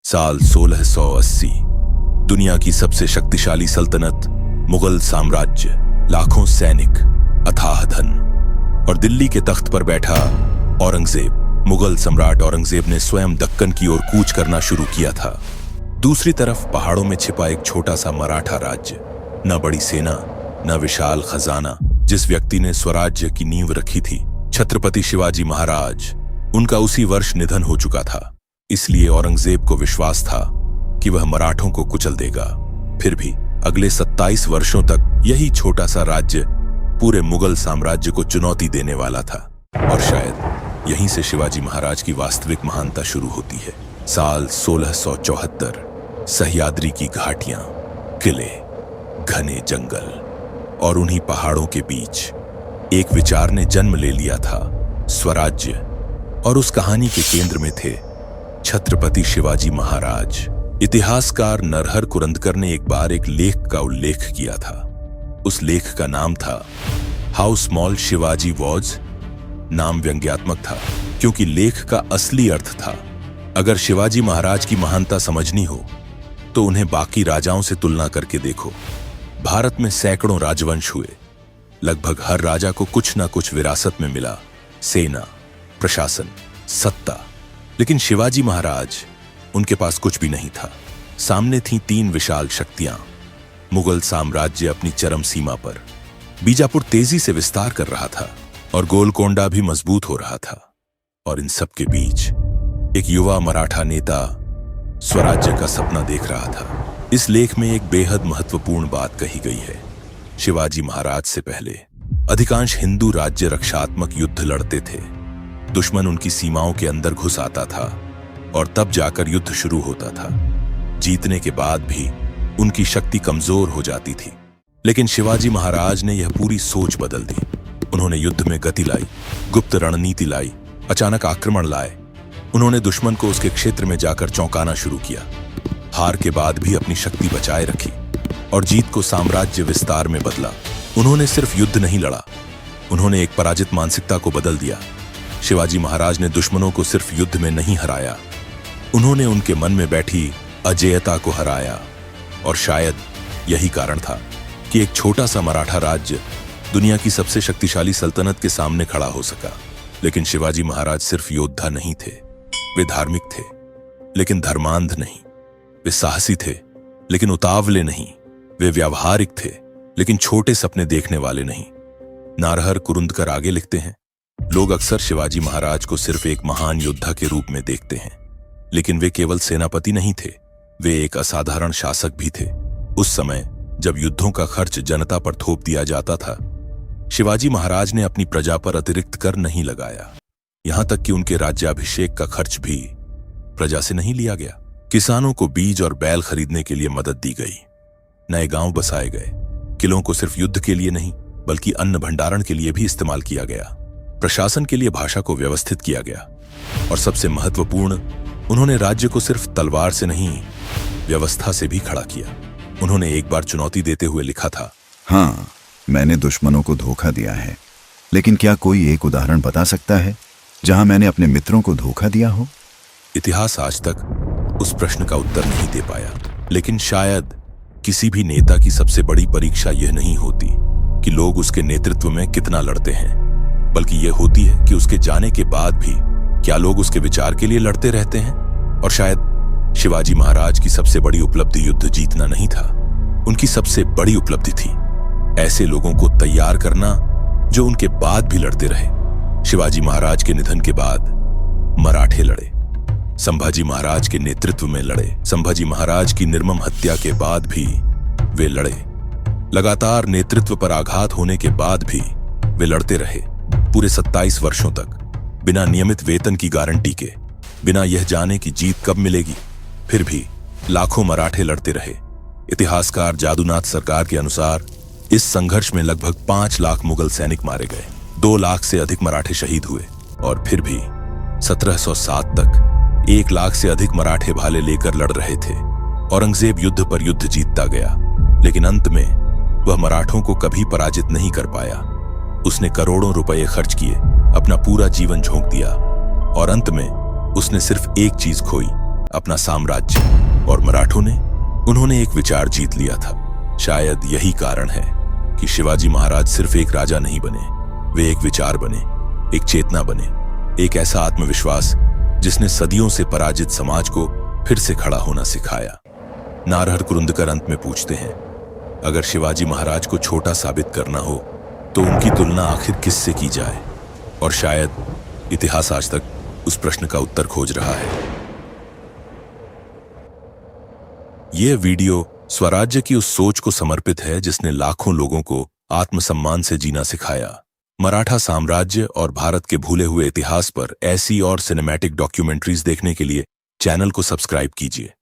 साल 1680। दुनिया की सबसे शक्तिशाली सल्तनत मुगल साम्राज्य, लाखों सैनिक, अथाह धन और दिल्ली के तख्त पर बैठा औरंगजेब। मुगल सम्राट औरंगजेब ने स्वयं दक्कन की ओर कूच करना शुरू किया था। दूसरी तरफ पहाड़ों में छिपा एक छोटा सा मराठा राज्य, न बड़ी सेना, न विशाल खजाना। जिस व्यक्ति ने स्वराज्य की नींव रखी थी, छत्रपति शिवाजी महाराज, उनका उसी वर्ष निधन हो चुका था। इसलिए औरंगजेब को विश्वास था कि वह मराठों को कुचल देगा। फिर भी अगले 27 वर्षों तक यही छोटा सा राज्य पूरे मुगल साम्राज्य को चुनौती देने वाला था। और शायद यहीं से शिवाजी महाराज की वास्तविक महानता शुरू होती है। साल 1674। सह्याद्री की घाटियां, किले, घने जंगल और उन्हीं पहाड़ों के बीच एक विचार ने जन्म ले लिया था, स्वराज्य। और उस कहानी के केंद्र में थे छत्रपति शिवाजी महाराज। इतिहासकार नरहर कुरंदकर ने एक बार एक लेख का उल्लेख किया था। उस लेख का नाम था हाउ स्मॉल शिवाजी वॉज। नाम व्यंग्यात्मक था क्योंकि लेख का असली अर्थ था, अगर शिवाजी महाराज की महानता समझनी हो तो उन्हें बाकी राजाओं से तुलना करके देखो। भारत में सैकड़ों राजवंश हुए, लगभग हर राजा को कुछ ना कुछ विरासत में मिला, सेना, प्रशासन, सत्ता। लेकिन शिवाजी महाराज, उनके पास कुछ भी नहीं था। सामने थीं 3 विशाल शक्तियां। मुगल साम्राज्य अपनी चरम सीमा पर, बीजापुर तेजी से विस्तार कर रहा था और गोलकोंडा भी मजबूत हो रहा था। और इन सब के बीच एक युवा मराठा नेता स्वराज्य का सपना देख रहा था। इस लेख में एक बेहद महत्वपूर्ण बात कही गई है। शिवाजी महाराज से पहले अधिकांश हिंदू राज्य रक्षात्मक युद्ध लड़ते थे। दुश्मन उनकी सीमाओं के अंदर घुस आता था और तब जाकर युद्ध शुरू होता था। जीतने के बाद भी उनकी शक्ति कमजोर हो जाती थी। लेकिन शिवाजी महाराज ने यह पूरी सोच बदल दी। उन्होंने युद्ध में गति लाई, गुप्त रणनीति लाई, अचानक आक्रमण लाए। उन्होंने दुश्मन को उसके क्षेत्र में जाकर चौंकाना शुरू किया। हार के बाद भी अपनी शक्ति बचाए रखी और जीत को साम्राज्य विस्तार में बदला। उन्होंने सिर्फ युद्ध नहीं लड़ा, उन्होंने एक पराजित मानसिकता को बदल दिया। शिवाजी महाराज ने दुश्मनों को सिर्फ युद्ध में नहीं हराया, उन्होंने उनके मन में बैठी अजेयता को हराया। और शायद यही कारण था कि एक छोटा सा मराठा राज्य दुनिया की सबसे शक्तिशाली सल्तनत के सामने खड़ा हो सका। लेकिन शिवाजी महाराज सिर्फ योद्धा नहीं थे, वे धार्मिक थे लेकिन धर्मांध नहीं। वे साहसी थे लेकिन उतावले नहीं। वे व्यावहारिक थे लेकिन छोटे सपने देखने वाले नहीं। नारहर कुरुंदकर आगे लिखते हैं, लोग अक्सर शिवाजी महाराज को सिर्फ एक महान योद्धा के रूप में देखते हैं, लेकिन वे केवल सेनापति नहीं थे, वे एक असाधारण शासक भी थे। उस समय जब युद्धों का खर्च जनता पर थोप दिया जाता था, शिवाजी महाराज ने अपनी प्रजा पर अतिरिक्त कर नहीं लगाया। यहां तक कि उनके राज्याभिषेक का खर्च भी प्रजा से नहीं लिया गया। किसानों को बीज और बैल खरीदने के लिए मदद दी गई, नए गांव बसाए गए। किलों को सिर्फ युद्ध के लिए नहीं बल्कि अन्न भंडारण के लिए भी इस्तेमाल किया गया। प्रशासन के लिए भाषा को व्यवस्थित किया गया। और सबसे महत्वपूर्ण, उन्होंने राज्य को सिर्फ तलवार से नहीं, व्यवस्था से भी खड़ा किया। उन्होंने एक बार चुनौती देते हुए लिखा था, हाँ, मैंने दुश्मनों को धोखा दिया है, लेकिन क्या कोई एक उदाहरण बता सकता है जहां मैंने अपने मित्रों को धोखा दिया हो? इतिहास आज तक उस प्रश्न का उत्तर नहीं दे पाया। लेकिन शायद किसी भी नेता की सबसे बड़ी परीक्षा यह नहीं होती कि लोग उसके नेतृत्व में कितना लड़ते हैं, बल्कि यह होती है कि उसके जाने के बाद भी क्या लोग उसके विचार के लिए लड़ते रहते हैं। और शायद शिवाजी महाराज की सबसे बड़ी उपलब्धि युद्ध जीतना नहीं था, उनकी सबसे बड़ी उपलब्धि थी ऐसे लोगों को तैयार करना जो उनके बाद भी लड़ते रहे। शिवाजी महाराज के निधन के बाद मराठे लड़े, संभाजी महाराज के नेतृत्व में लड़े। संभाजी महाराज की निर्मम हत्या के बाद भी वे लड़े। लगातार नेतृत्व पर आघात होने के बाद भी वे लड़ते रहे, पूरे 27 वर्षों तक, बिना नियमित वेतन की गारंटी के, बिना यह जाने की जीत कब मिलेगी। फिर भी लाखों मराठे लड़ते रहे। इतिहासकार जादूनाथ सरकार के अनुसार इस संघर्ष में लगभग 5 लाख मुगल सैनिक मारे गए, 2 लाख से अधिक मराठे शहीद हुए। और फिर भी 1707 तक 1 लाख से अधिक मराठे भाले लेकर लड़ रहे थे। औरंगजेब युद्ध पर युद्ध जीतता गया, लेकिन अंत में वह मराठों को कभी पराजित नहीं कर पाया। उसने करोड़ों रुपए खर्च किए, अपना पूरा जीवन झोंक दिया और अंत में उसने सिर्फ एक चीज खोई, अपना साम्राज्य, और मराठों ने उन्होंने एक विचार जीत लिया था। शायद यही कारण है कि शिवाजी महाराज सिर्फ एक राजा नहीं बने, वे एक विचार बने, एक चेतना बने, एक ऐसा आत्मविश्वास जिसने सदियों से पराजित समाज को फिर से खड़ा होना सिखाया। नारहर कुरुंदकर अंत में पूछते हैं, अगर शिवाजी महाराज को छोटा साबित करना हो तो उनकी तुलना आखिर किससे की जाए? और शायद इतिहास आज तक उस प्रश्न का उत्तर खोज रहा है। यह वीडियो स्वराज्य की उस सोच को समर्पित है जिसने लाखों लोगों को आत्मसम्मान से जीना सिखाया। मराठा साम्राज्य और भारत के भूले हुए इतिहास पर ऐसी और सिनेमैटिक डॉक्यूमेंट्रीज देखने के लिए चैनल को सब्सक्राइब कीजिए।